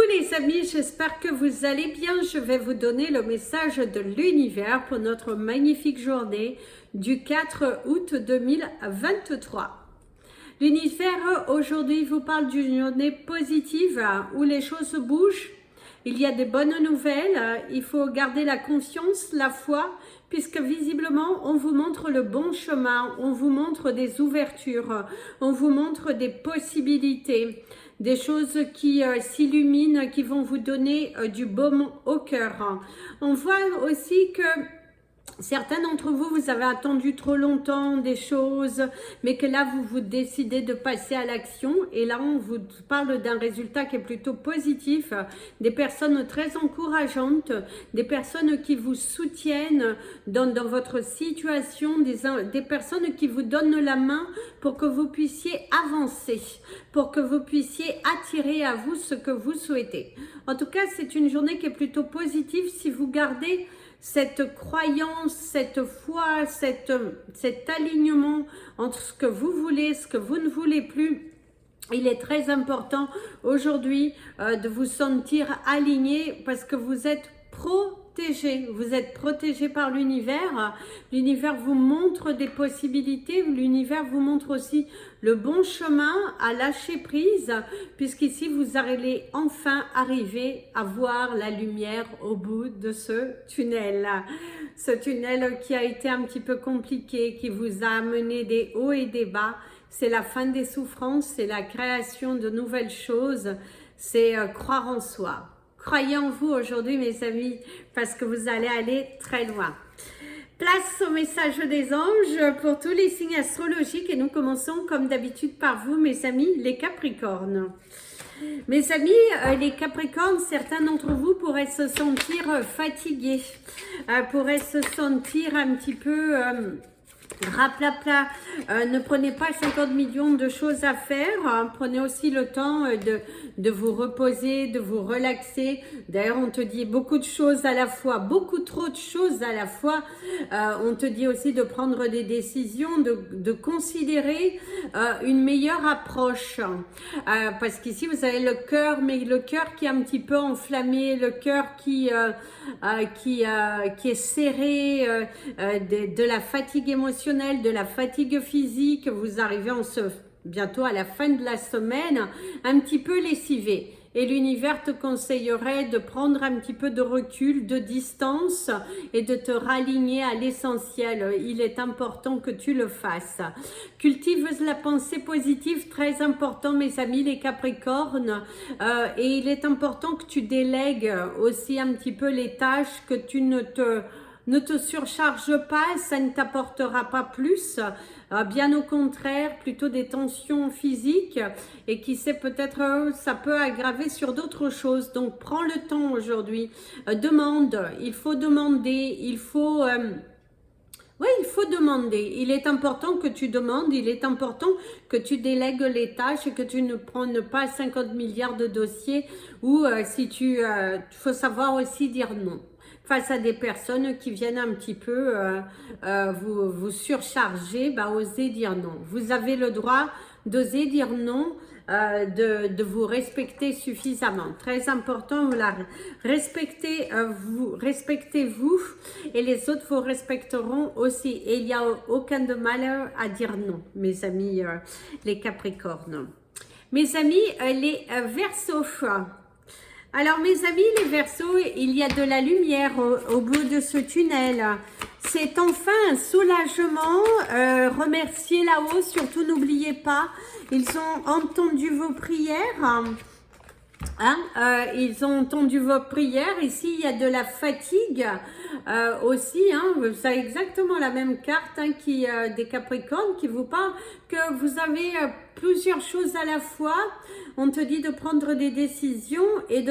Les amis, j'espère que vous allez bien. Je vais vous donner le message de l'univers pour notre magnifique journée du 4 août 2023. L'univers aujourd'hui vous parle d'une journée positive où les choses bougent. Il y a des bonnes nouvelles, il faut garder la confiance, la foi, puisque visiblement on vous montre le bon chemin, on vous montre des ouvertures, on vous montre des possibilités, des choses qui s'illuminent, qui vont vous donner du baume au cœur. On voit aussi que certains d'entre vous, vous avez attendu trop longtemps des choses, mais que là, vous décidez de passer à l'action. Et là, on vous parle d'un résultat qui est plutôt positif. Des personnes très encourageantes, des personnes qui vous soutiennent dans votre situation, des personnes qui vous donnent la main pour que vous puissiez avancer, pour que vous puissiez attirer à vous ce que vous souhaitez. En tout cas, c'est une journée qui est plutôt positive si vous gardez cette croyance, cette foi, cet alignement entre ce que vous voulez, ce que vous ne voulez plus. Il est très important aujourd'hui de vous sentir aligné parce que vous êtes protégé. Vous êtes protégé par l'univers. L'univers vous montre des possibilités. L'univers vous montre aussi le bon chemin à lâcher prise, puisqu'ici vous allez enfin arriver à voir la lumière au bout de ce tunnel. Ce tunnel qui a été un petit peu compliqué, qui vous a amené des hauts et des bas. C'est la fin des souffrances, c'est la création de nouvelles choses, c'est croire en soi. Croyez en vous aujourd'hui, mes amis, parce que vous allez aller très loin. Place au message des anges pour tous les signes astrologiques et nous commençons comme d'habitude par vous, mes amis, les Capricornes. Mes amis, les Capricornes, certains d'entre vous pourraient se sentir fatigués, pourraient se sentir un petit peu raplapla. Ne prenez pas 50 millions de choses à faire, prenez aussi le temps de vous reposer, de vous relaxer. D'ailleurs, on te dit beaucoup de choses à la fois, beaucoup trop de choses à la fois. On te dit aussi de prendre des décisions, de considérer une meilleure approche. Parce qu'ici, vous avez le cœur, mais le cœur qui est un petit peu enflammé, le cœur qui est serré, de la fatigue émotionnelle, de la fatigue physique. Vous arrivez bientôt à la fin de la semaine, un petit peu lessivé. Et l'univers te conseillerait de prendre un petit peu de recul, de distance et de te raligner à l'essentiel. Il est important que tu le fasses. Cultive la pensée positive, très important, mes amis, les Capricornes. Et il est important que tu délègues aussi un petit peu les tâches, que tu ne te surcharge pas, ça ne t'apportera pas plus, bien au contraire, plutôt des tensions physiques et qui sait peut-être ça peut aggraver sur d'autres choses. Donc prends le temps aujourd'hui, demande, il faut demander, il faut demander. Il est important que tu demandes, il est important que tu délègues les tâches et que tu ne prennes pas 50 milliards de dossiers ou faut savoir aussi dire non. Face à des personnes qui viennent un petit peu vous surcharger, osez dire non. Vous avez le droit d'oser dire non, de vous respecter suffisamment. Très important, respectez-vous et les autres vous respecteront aussi. Et il n'y a aucun de malheur à dire non, mes amis les Capricornes. Mes amis les Verseaux. Alors mes amis les Verseaux, il y a de la lumière au bout de ce tunnel. C'est enfin un soulagement. Remerciez là-haut, surtout n'oubliez pas, ils ont entendu vos prières. Ils ont entendu vos prières. Ici, il y a de la fatigue aussi. Vous avez exactement la même carte des Capricornes qui vous parle que vous avez plusieurs choses à la fois. On te dit de prendre des décisions et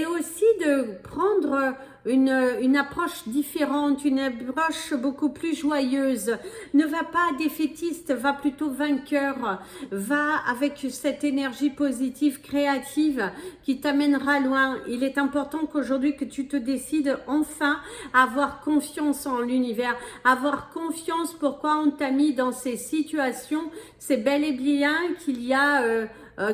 aussi de prendre une approche différente, une approche beaucoup plus joyeuse. Ne va pas défaitiste, va plutôt vainqueur, va avec cette énergie positive, créative qui t'amènera loin. Il est important qu'aujourd'hui que tu te décides enfin à avoir confiance en l'univers, avoir confiance pourquoi on t'a mis dans ces situations. C'est bel et bien qu'il y a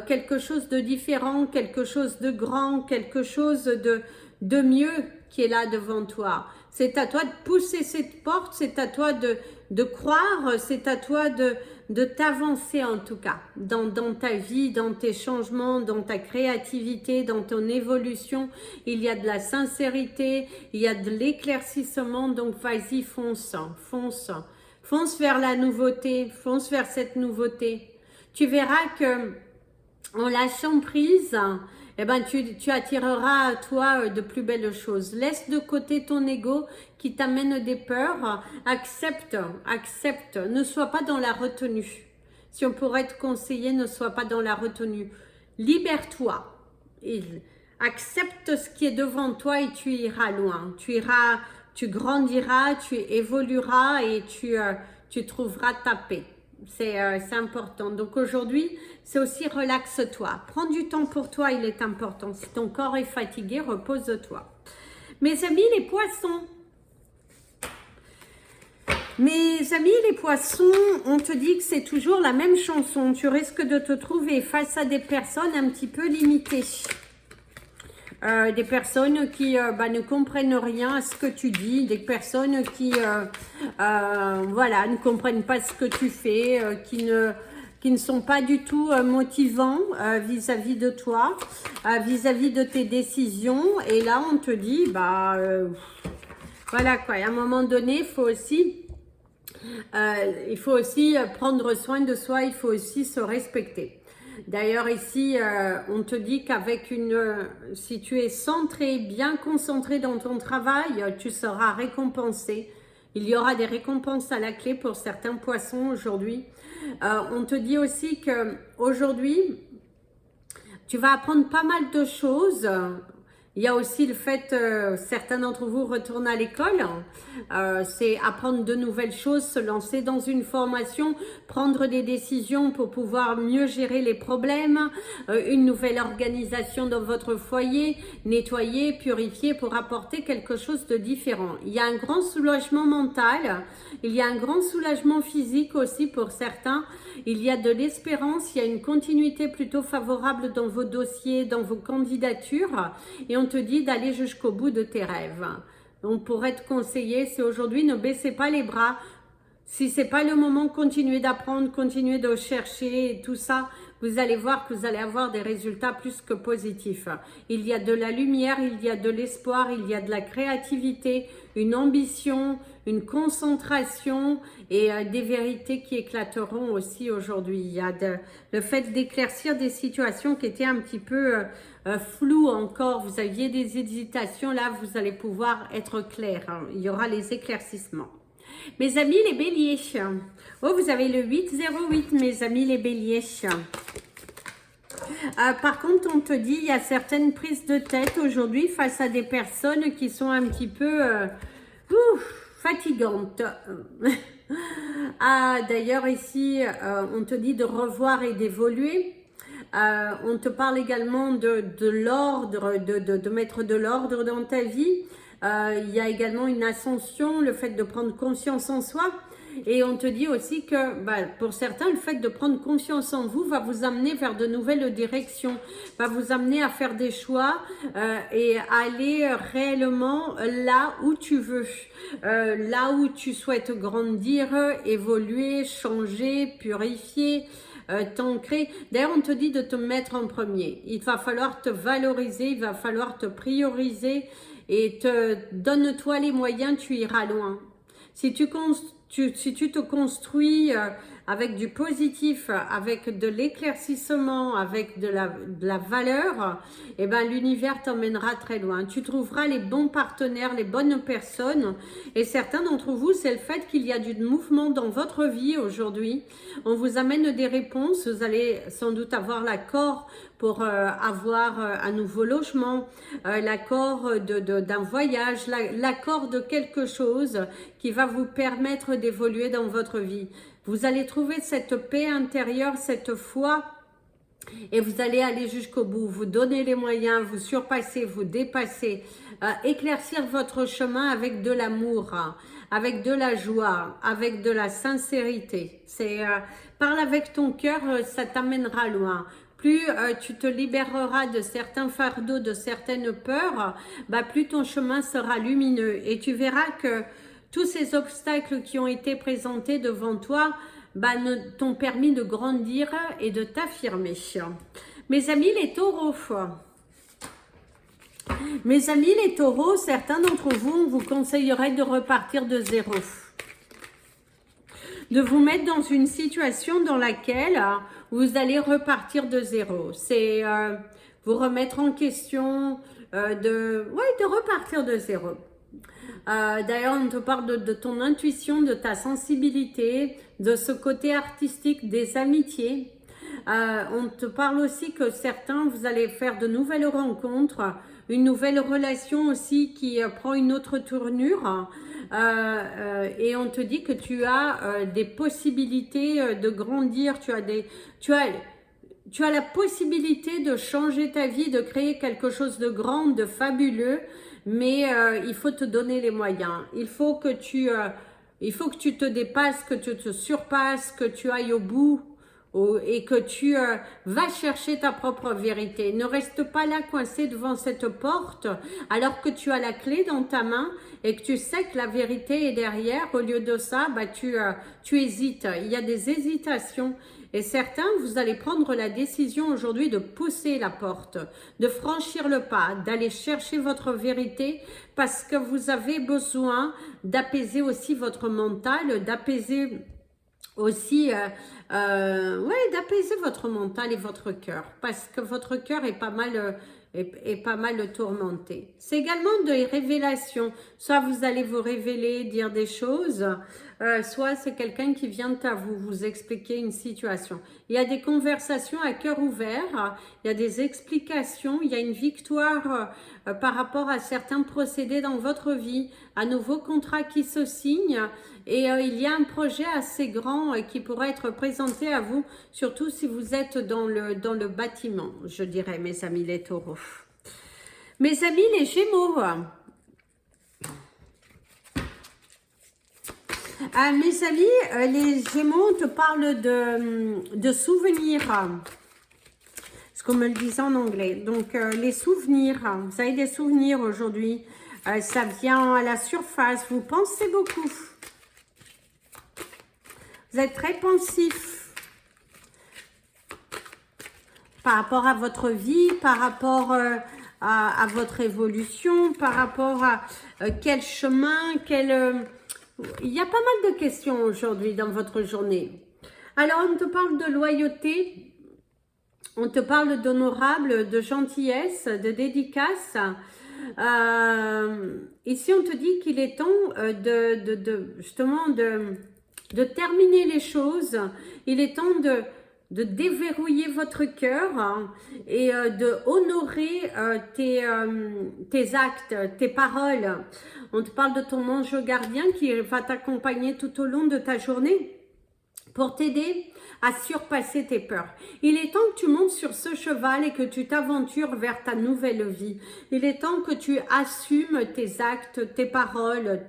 quelque chose de différent, quelque chose de grand, quelque chose de mieux qui est là devant toi. C'est à toi de pousser cette porte, c'est à toi de croire, c'est à toi de t'avancer en tout cas, dans ta vie, dans tes changements, dans ta créativité, dans ton évolution. Il y a de la sincérité, il y a de l'éclaircissement, donc vas-y, fonce, fonce. Fonce vers la nouveauté, fonce vers cette nouveauté. Tu verras que en lâchant prise, eh ben, tu attireras à toi de plus belles choses. Laisse de côté ton ego qui t'amène des peurs. Accepte, accepte. Ne sois pas dans la retenue. Si on pourrait te conseiller, ne sois pas dans la retenue. Libère-toi. Accepte ce qui est devant toi et tu iras loin. Tu grandiras, tu évolueras et tu trouveras ta paix. C'est important. Donc aujourd'hui, c'est aussi relaxe-toi. Prends du temps pour toi, il est important. Si ton corps est fatigué, repose-toi. Mes amis les poissons. Mes amis les poissons, on te dit que c'est toujours la même chanson. Tu risques de te trouver face à des personnes un petit peu limitées. Des personnes qui ne comprennent rien à ce que tu dis, des personnes qui voilà, ne comprennent pas ce que tu fais, qui ne sont pas du tout motivants vis-à-vis de toi, vis-à-vis de tes décisions. Et là, on te dit, voilà quoi, à un moment donné, il faut aussi prendre soin de soi, il faut aussi se respecter. D'ailleurs ici, on te dit qu'avec si tu es centré, bien concentré dans ton travail, tu seras récompensé. Il y aura des récompenses à la clé pour certains poissons aujourd'hui. On te dit aussi que aujourd'hui, tu vas apprendre pas mal de choses. Il y a aussi le fait, certains d'entre vous retournent à l'école, c'est apprendre de nouvelles choses, se lancer dans une formation, prendre des décisions pour pouvoir mieux gérer les problèmes, une nouvelle organisation dans votre foyer, nettoyer, purifier pour apporter quelque chose de différent. Il y a un grand soulagement mental, il y a un grand soulagement physique aussi pour certains, il y a de l'espérance, il y a une continuité plutôt favorable dans vos dossiers, dans vos candidatures et on te dit d'aller jusqu'au bout de tes rêves. Donc pour être conseillé, c'est aujourd'hui, ne baissez pas les bras. Si ce n'est pas le moment, continuez d'apprendre, continuez de chercher et tout ça. Vous allez voir que vous allez avoir des résultats plus que positifs. Il y a de la lumière, il y a de l'espoir, il y a de la créativité, une ambition, une concentration et des vérités qui éclateront aussi aujourd'hui. Il y a le fait d'éclaircir des situations qui étaient un petit peu floues encore. Vous aviez des hésitations, là vous allez pouvoir être clair. Il y aura les éclaircissements. Mes amis les béliers, oh vous avez le 808 mes amis les béliers. Par contre on te dit il y a certaines prises de tête aujourd'hui face à des personnes qui sont un petit peu fatigantes. D'ailleurs ici on te dit de revoir et d'évoluer. On te parle également de l'ordre, de mettre de l'ordre dans ta vie. Il y a également une ascension, le fait de prendre conscience en soi. Et on te dit aussi que pour certains, le fait de prendre confiance en vous va vous amener vers de nouvelles directions, va vous amener à faire des choix et à aller réellement là où tu veux, là où tu souhaites grandir, évoluer, changer, purifier. T'ancrer. D'ailleurs, on te dit de te mettre en premier. Il va falloir te valoriser, il va falloir te prioriser et donne-toi les moyens, tu iras loin. Si tu te construis avec du positif, avec de l'éclaircissement, avec de la valeur, eh ben, l'univers t'emmènera très loin. Tu trouveras les bons partenaires, les bonnes personnes. Et certains d'entre vous, c'est le fait qu'il y a du mouvement dans votre vie aujourd'hui. On vous amène des réponses. Vous allez sans doute avoir l'accord pour avoir un nouveau logement, l'accord d'un voyage, l'accord de quelque chose qui va vous permettre d'évoluer dans votre vie. Vous allez trouver cette paix intérieure, cette foi et vous allez aller jusqu'au bout. Vous donnez les moyens, vous surpassez, vous dépassez, éclaircir votre chemin avec de l'amour, avec de la joie, avec de la sincérité. Parle avec ton cœur, ça t'amènera loin. plus tu te libéreras de certains fardeaux, de certaines peurs, bah, plus ton chemin sera lumineux. Et tu verras que tous ces obstacles qui ont été présentés devant toi bah, t'ont permis de grandir et de t'affirmer. Mes amis les taureaux, certains d'entre vous, on vous conseillerait de repartir de zéro. De vous mettre dans une situation dans laquelle vous allez repartir de zéro. C'est vous remettre en question, de repartir de zéro. D'ailleurs, on te parle de ton intuition, de ta sensibilité, de ce côté artistique, des amitiés. On te parle aussi que certains, vous allez faire de nouvelles rencontres, une nouvelle relation aussi qui prend une autre tournure. Et on te dit que tu as des possibilités de grandir, tu as la possibilité de changer ta vie, de créer quelque chose de grand, de fabuleux, mais il faut te donner les moyens. Il faut que tu te dépasses, que tu te surpasses, que tu ailles au bout et que tu vas chercher ta propre vérité. Ne reste pas là coincé devant cette porte alors que tu as la clé dans ta main et que tu sais que la vérité est derrière. Au lieu de ça, bah, tu hésites. Il y a des hésitations. Et certains, vous allez prendre la décision aujourd'hui de pousser la porte, de franchir le pas, d'aller chercher votre vérité parce que vous avez besoin d'apaiser aussi votre mental, d'apaiser aussi, d'apaiser votre mental et votre cœur parce que votre cœur est pas mal tourmenté. C'est également des révélations. Soit vous allez vous révéler, dire des choses, soit c'est quelqu'un qui vient à vous expliquer une situation. Il y a des conversations à cœur ouvert, il y a des explications, il y a une victoire par rapport à certains procédés dans votre vie, un nouveau contrat qui se signe et il y a un projet assez grand qui pourrait être présenté à vous, surtout si vous êtes dans le bâtiment, je dirais, mes amis les taureaux. Mes amis les gémeaux, mes amis, les gémeaux, on te parle de souvenirs. Ce qu'on me le disait en anglais. Donc, les souvenirs. Vous avez des souvenirs aujourd'hui. Ça vient à la surface. Vous pensez beaucoup. Vous êtes très pensif. Par rapport à votre vie, par rapport à votre évolution, par rapport à quel chemin, il y a pas mal de questions aujourd'hui dans votre journée. Alors, on te parle de loyauté, on te parle d'honorable, de gentillesse, de dédicace. Ici, on te dit qu'il est temps justement de terminer les choses. Il est temps de déverrouiller votre cœur et de honorer tes actes, tes paroles. On te parle de ton ange gardien qui va t'accompagner tout au long de ta journée pour t'aider à surpasser tes peurs. Il est temps que tu montes sur ce cheval et que tu t'aventures vers ta nouvelle vie. Il est temps que tu assumes tes actes, tes paroles,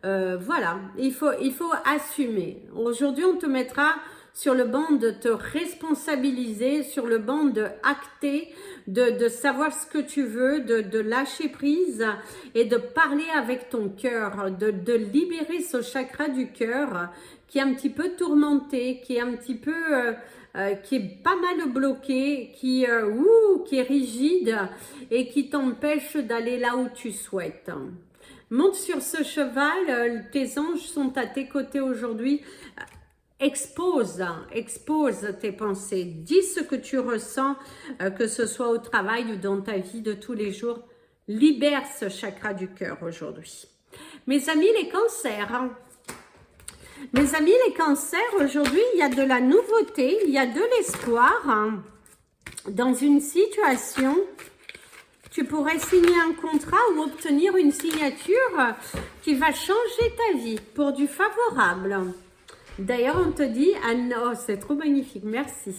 voilà, il faut assumer. Aujourd'hui, on te mettra sur le banc de te responsabiliser, sur le banc de acter, de savoir ce que tu veux, de lâcher prise et de parler avec ton cœur, de libérer ce chakra du cœur qui est un petit peu tourmenté, qui est un petit peu, qui est pas mal bloqué, qui est rigide et qui t'empêche d'aller là où tu souhaites. Monte sur ce cheval, tes anges sont à tes côtés aujourd'hui. Expose tes pensées, dis ce que tu ressens, que ce soit au travail ou dans ta vie de tous les jours. Libère ce chakra du cœur aujourd'hui. Mes amis les cancers, mes amis les cancers, aujourd'hui il y a de la nouveauté, il y a de l'espoir. Dans une situation, tu pourrais signer un contrat ou obtenir une signature qui va changer ta vie pour du favorable. D'ailleurs, on te dit, oh, c'est trop magnifique, merci.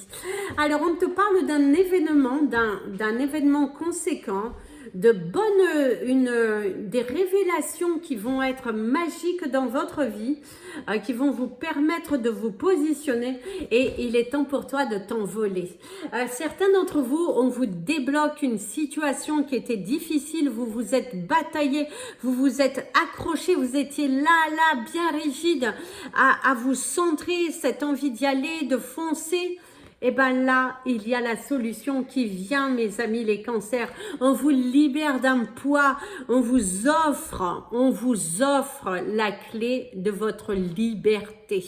Alors, on te parle d'un événement conséquent, des révélations qui vont être magiques dans votre vie, qui vont vous permettre de vous positionner et il est temps pour toi de t'envoler. Certains d'entre vous, on vous débloque une situation qui était difficile, vous vous êtes bataillé, vous vous êtes accroché, vous étiez là, bien rigide, à vous centrer, cette envie d'y aller, de foncer. Et bien là, il y a la solution qui vient, mes amis les cancers. On vous libère d'un poids, on vous offre la clé de votre liberté.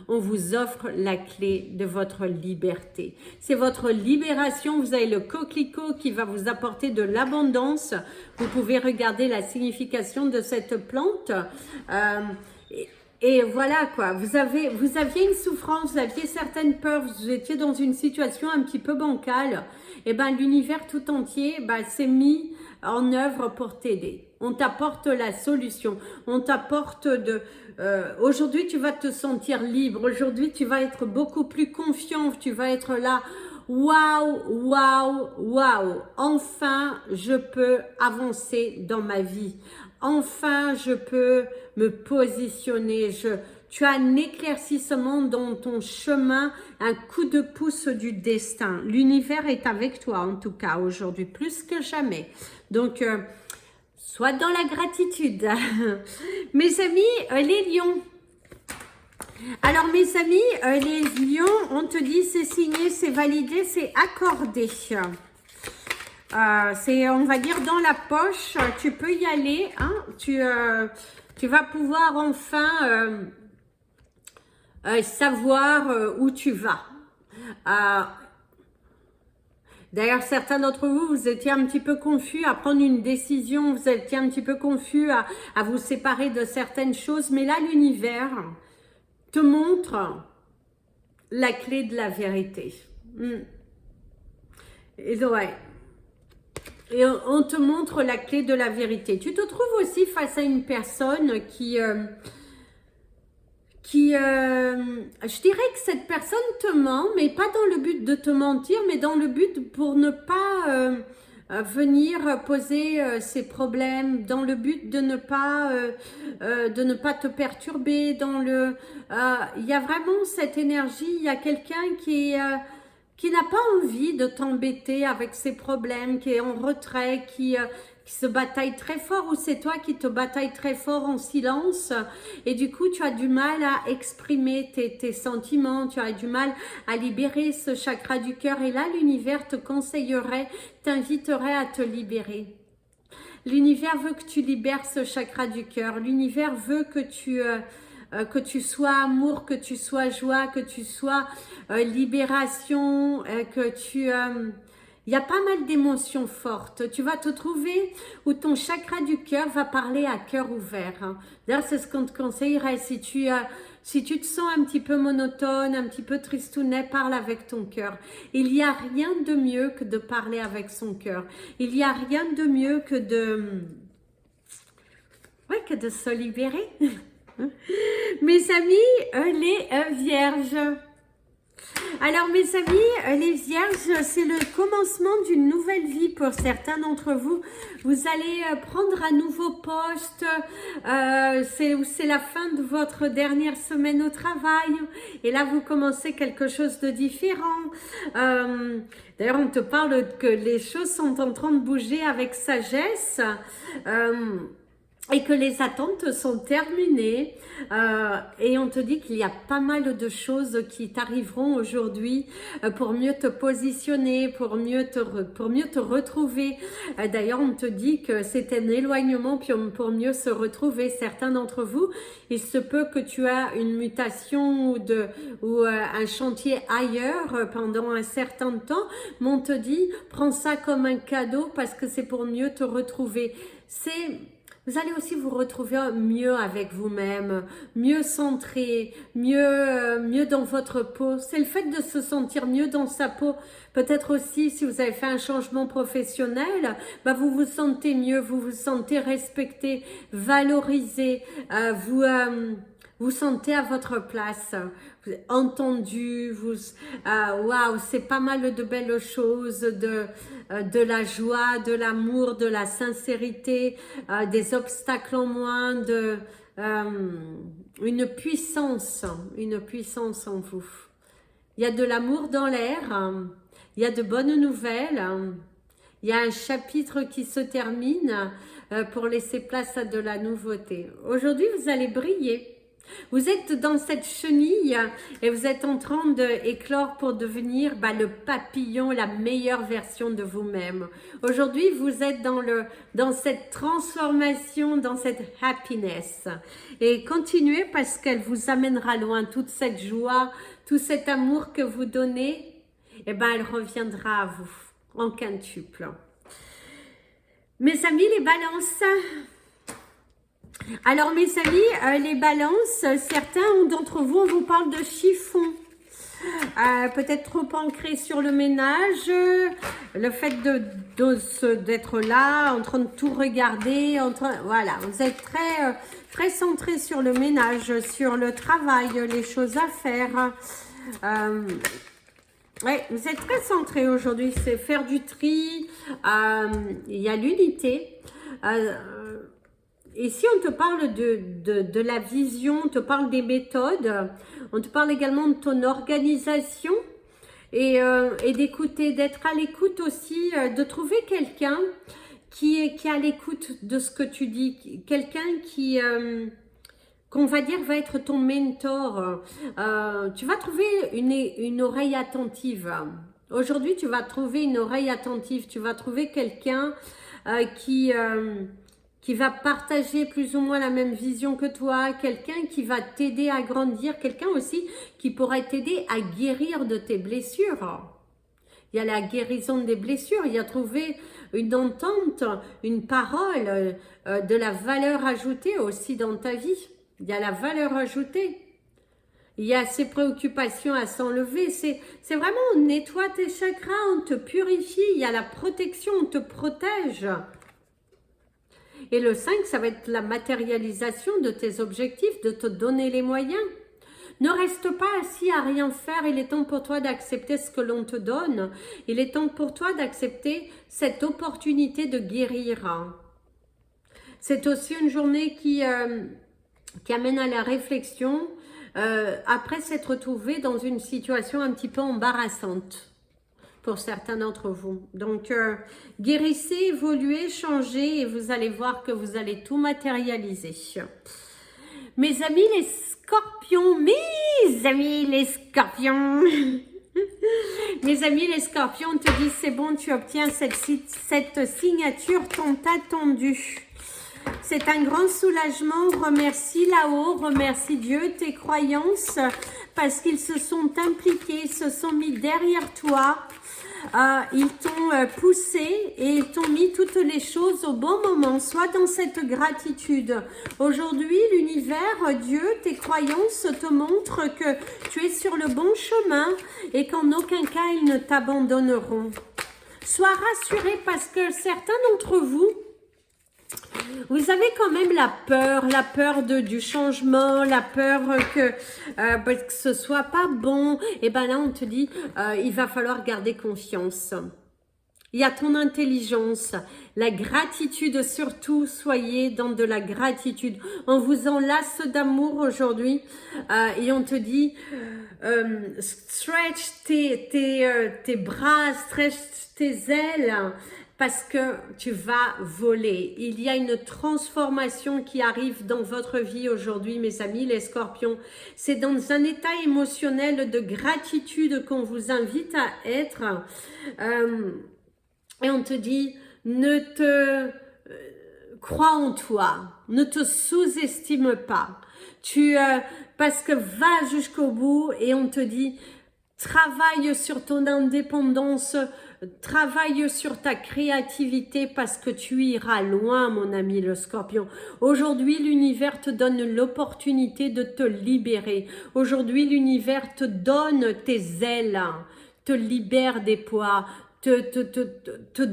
On vous offre la clé de votre liberté. C'est votre libération. Vous avez le coquelicot qui va vous apporter de l'abondance. Vous pouvez regarder la signification de cette plante. Et voilà quoi, vous aviez une souffrance, vous aviez certaines peurs, vous étiez dans une situation un petit peu bancale. Et ben l'univers tout entier s'est mis en œuvre pour t'aider. On t'apporte la solution, on t'apporte aujourd'hui tu vas te sentir libre, aujourd'hui tu vas être beaucoup plus confiant, tu vas être là. Waouh, enfin je peux avancer dans ma vie. Enfin, je peux me positionner. Tu as un éclaircissement dans ton chemin, un coup de pouce du destin. L'univers est avec toi, en tout cas, aujourd'hui, plus que jamais. Donc, sois dans la gratitude. Mes amis, les lions. Alors, mes amis, les lions, on te dit, c'est signé, c'est validé, c'est accordé. C'est, on va dire, dans la poche, tu peux y aller, hein, tu vas pouvoir enfin savoir où tu vas. D'ailleurs, certains d'entre vous, vous étiez un petit peu confus à prendre une décision, vous étiez un petit peu confus à vous séparer de certaines choses, mais là, l'univers te montre la clé de la vérité. Et ouais. Et on te montre la clé de la vérité. Tu te trouves aussi face à une personne qui je dirais que cette personne te ment, mais pas dans le but de te mentir, mais dans le but pour ne pas venir poser ses problèmes, dans le but de ne pas te perturber. Il y a vraiment cette énergie, il y a quelqu'un qui n'a pas envie de t'embêter avec ses problèmes, qui est en retrait, qui se bataille très fort, ou c'est toi qui te batailles très fort en silence et du coup tu as du mal à exprimer tes sentiments, tu as du mal à libérer ce chakra du cœur et là l'univers te conseillerait, t'inviterait à te libérer. L'univers veut que tu libères ce chakra du cœur, l'univers veut que tu sois amour, que tu sois joie, que tu sois libération, que tu... il y a pas mal d'émotions fortes. Tu vas te trouver où ton chakra du cœur va parler à cœur ouvert. Hein. D'ailleurs, c'est ce qu'on te conseillerait. Si tu te sens un petit peu monotone, un petit peu tristounet, parle avec ton cœur. Il n'y a rien de mieux que de parler avec son cœur. Il n'y a rien de mieux que que de se libérer. Mes amis, les vierges. Alors mes amis, les vierges, c'est le commencement d'une nouvelle vie pour certains d'entre vous. Vous allez prendre un nouveau poste, c'est la fin de votre dernière semaine au travail. Et là, vous commencez quelque chose de différent. D'ailleurs, on te parle que les choses sont en train de bouger avec sagesse. Et que les attentes sont terminées et on te dit qu'il y a pas mal de choses qui t'arriveront aujourd'hui pour mieux te positionner, pour mieux te retrouver. D'ailleurs, on te dit que c'est un éloignement pour mieux se retrouver. Certains d'entre vous, il se peut que tu aies une mutation ou un chantier ailleurs pendant un certain temps, mais on te dit, prends ça comme un cadeau parce que c'est pour mieux te retrouver. Vous allez aussi vous retrouver mieux avec vous-même, mieux centré, mieux dans votre peau. C'est le fait de se sentir mieux dans sa peau. Peut-être aussi, si vous avez fait un changement professionnel, vous vous sentez mieux, vous vous sentez respecté, valorisé. vous sentez à votre place, vous êtes entendu, waouh, c'est pas mal de belles choses, de la joie, de l'amour, de la sincérité, des obstacles en moins, une puissance en vous. Il y a de l'amour dans l'air, il y a de bonnes nouvelles, il y a un chapitre qui se termine pour laisser place à de la nouveauté. Aujourd'hui, vous allez briller. Vous êtes dans cette chenille et vous êtes en train d'éclore pour devenir le papillon, la meilleure version de vous-même. Aujourd'hui, vous êtes dans cette transformation, dans cette happiness. Et continuez parce qu'elle vous amènera loin. Toute cette joie, tout cet amour que vous donnez, elle reviendra à vous en quintuple. Mes amis, les balances. Alors mes amis, les balances, certains d'entre vous, on vous parle de chiffon. Peut-être trop ancré sur le ménage, le fait d'être là, en train de tout regarder, voilà, vous êtes très centré sur le ménage, sur le travail, les choses à faire. Ouais, vous êtes très centré aujourd'hui, c'est faire du tri, il y a l'unité. Ici, on te parle de la vision, on te parle des méthodes, on te parle également de ton organisation et d'écouter, d'être à l'écoute aussi, de trouver quelqu'un qui est à l'écoute de ce que tu dis, quelqu'un qu'on va dire va être ton mentor. Tu vas trouver une oreille attentive. Aujourd'hui, tu vas trouver une oreille attentive, tu vas trouver quelqu'un qui va partager plus ou moins la même vision que toi, quelqu'un qui va t'aider à grandir, quelqu'un aussi qui pourrait t'aider à guérir de tes blessures. Il y a la guérison des blessures, il y a trouvé une entente, une parole, de la valeur ajoutée aussi dans ta vie. Il y a la valeur ajoutée. Il y a ces préoccupations à s'enlever. C'est vraiment, on nettoie tes chakras, on te purifie, il y a la protection, on te protège. Et le 5, ça va être la matérialisation de tes objectifs, de te donner les moyens. Ne reste pas assis à rien faire, il est temps pour toi d'accepter ce que l'on te donne. Il est temps pour toi d'accepter cette opportunité de guérir. C'est aussi une journée qui amène à la réflexion après s'être trouvé dans une situation un petit peu embarrassante pour certains d'entre vous. Donc, guérissez, évoluez, changez et vous allez voir que vous allez tout matérialiser. Mes amis les scorpions, mes amis les scorpions, mes amis les scorpions, on te dit c'est bon, tu obtiens cette signature tant attendue. C'est un grand soulagement, remercie là-haut, remercie Dieu, tes croyances, parce qu'ils se sont impliqués, se sont mis derrière toi, ils t'ont poussé et ils t'ont mis toutes les choses au bon moment, sois dans cette gratitude. Aujourd'hui, l'univers, Dieu, tes croyances te montrent que tu es sur le bon chemin et qu'en aucun cas ils ne t'abandonneront. Sois rassuré parce que certains d'entre vous, vous avez quand même la peur du changement, la peur que ce soit pas bon. Et ben là, on te dit, il va falloir garder confiance. Il y a ton intelligence, la gratitude surtout, soyez dans de la gratitude. On vous enlace d'amour aujourd'hui et on te dit, stretch tes bras, stretch tes ailes. Parce que tu vas voler. Il y a une transformation qui arrive dans votre vie aujourd'hui, mes amis, les scorpions. C'est dans un état émotionnel de gratitude qu'on vous invite à être. Et on te dit, crois en toi, ne te sous-estime pas. Parce que va jusqu'au bout et on te dit, travaille sur ton indépendance, travaille sur ta créativité parce que tu iras loin, mon ami le scorpion. Aujourd'hui, l'univers te donne l'opportunité de te libérer. Aujourd'hui, l'univers te donne tes ailes, te libère des poids, te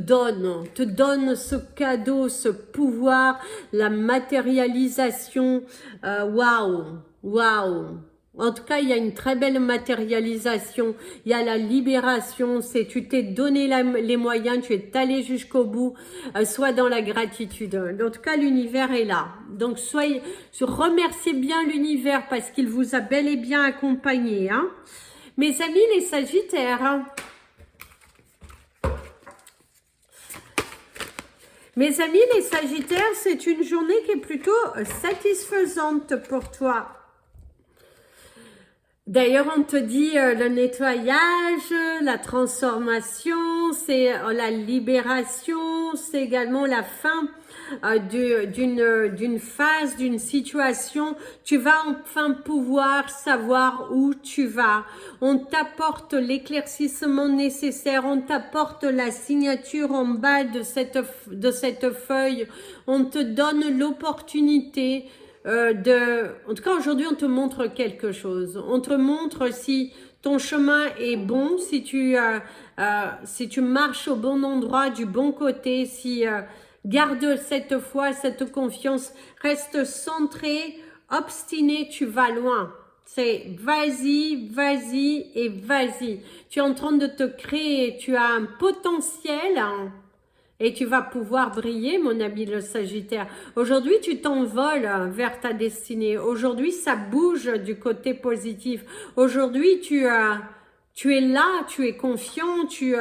donne ce cadeau, ce pouvoir, la matérialisation. Waouh, waouh. En tout cas, il y a une très belle matérialisation, il y a la libération, c'est tu t'es donné les moyens, tu es allé jusqu'au bout, sois dans la gratitude. En tout cas, l'univers est là. Donc, remerciez bien l'univers parce qu'il vous a bel et bien accompagné. Hein. Mes amis, les Sagittaires. Hein. Mes amis, les Sagittaires, c'est une journée qui est plutôt satisfaisante pour toi. D'ailleurs, on te dit le nettoyage, la transformation, c'est la libération, c'est également la fin d'une phase, d'une situation. Tu vas enfin pouvoir savoir où tu vas. On t'apporte l'éclaircissement nécessaire, on t'apporte la signature en bas de cette feuille. On te donne l'opportunité en tout cas aujourd'hui on te montre quelque chose, on te montre si ton chemin est bon, si tu marches au bon endroit, du bon côté, si garde cette foi, cette confiance, reste centré, obstiné, tu vas loin. C'est vas-y, vas-y et vas-y. Tu es en train de te créer, tu as un potentiel, hein. Et tu vas pouvoir briller, mon ami le Sagittaire. Aujourd'hui, tu t'envoles vers ta destinée. Aujourd'hui, ça bouge du côté positif. Aujourd'hui, tu es là, tu es confiant, tu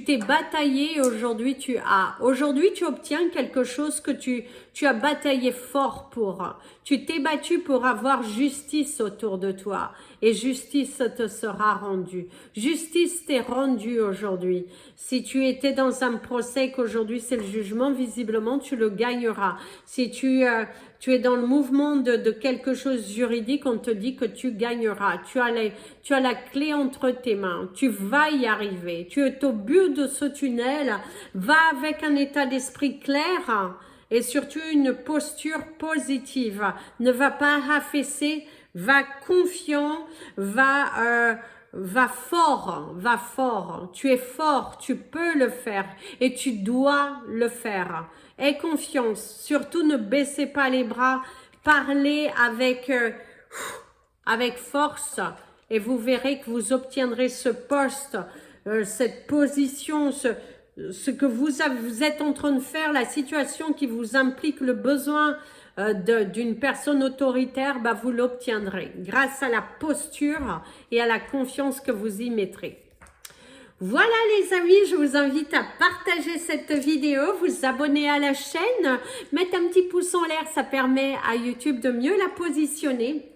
t'es bataillé. Aujourd'hui, tu obtiens quelque chose que tu as bataillé fort pour. Tu t'es battu pour avoir justice autour de toi. Et justice te sera rendue. Justice t'est rendue aujourd'hui. Si tu étais dans un procès qu'aujourd'hui c'est le jugement, visiblement tu le gagneras. Si tu es dans le mouvement de quelque chose juridique, on te dit que tu gagneras. Tu as la clé entre tes mains. Tu vas y arriver. Tu es au but de ce tunnel. Va avec un état d'esprit clair et surtout une posture positive. Ne va pas affaisser. Va confiant, va fort, tu es fort, tu peux le faire et tu dois le faire. Aie confiance, surtout ne baissez pas les bras, parlez avec force et vous verrez que vous obtiendrez ce poste, cette position, ce que vous êtes en train de faire, la situation qui vous implique le besoin d'une personne autoritaire, bah, vous l'obtiendrez grâce à la posture et à la confiance que vous y mettrez. Voilà les amis, je vous invite à partager cette vidéo, vous abonner à la chaîne, mettre un petit pouce en l'air, ça permet à YouTube de mieux la positionner.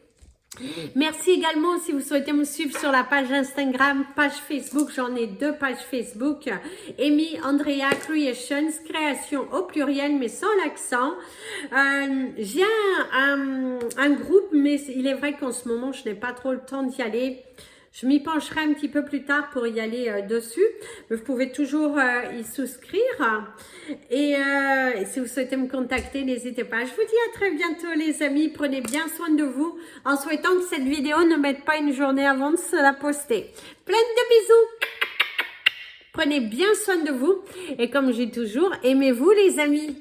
Merci également si vous souhaitez me suivre sur la page Instagram, page Facebook, j'en ai 2 pages Facebook, Amy Andrea Creations, création au pluriel mais sans l'accent. J'ai un groupe mais il est vrai qu'en ce moment je n'ai pas trop le temps d'y aller. Je m'y pencherai un petit peu plus tard pour y aller dessus. Mais vous pouvez toujours y souscrire. Et si vous souhaitez me contacter, n'hésitez pas. Je vous dis à très bientôt les amis. Prenez bien soin de vous. En souhaitant que cette vidéo ne mette pas une journée avant de se la poster. Plein de bisous. Prenez bien soin de vous. Et comme je dis toujours, aimez-vous les amis.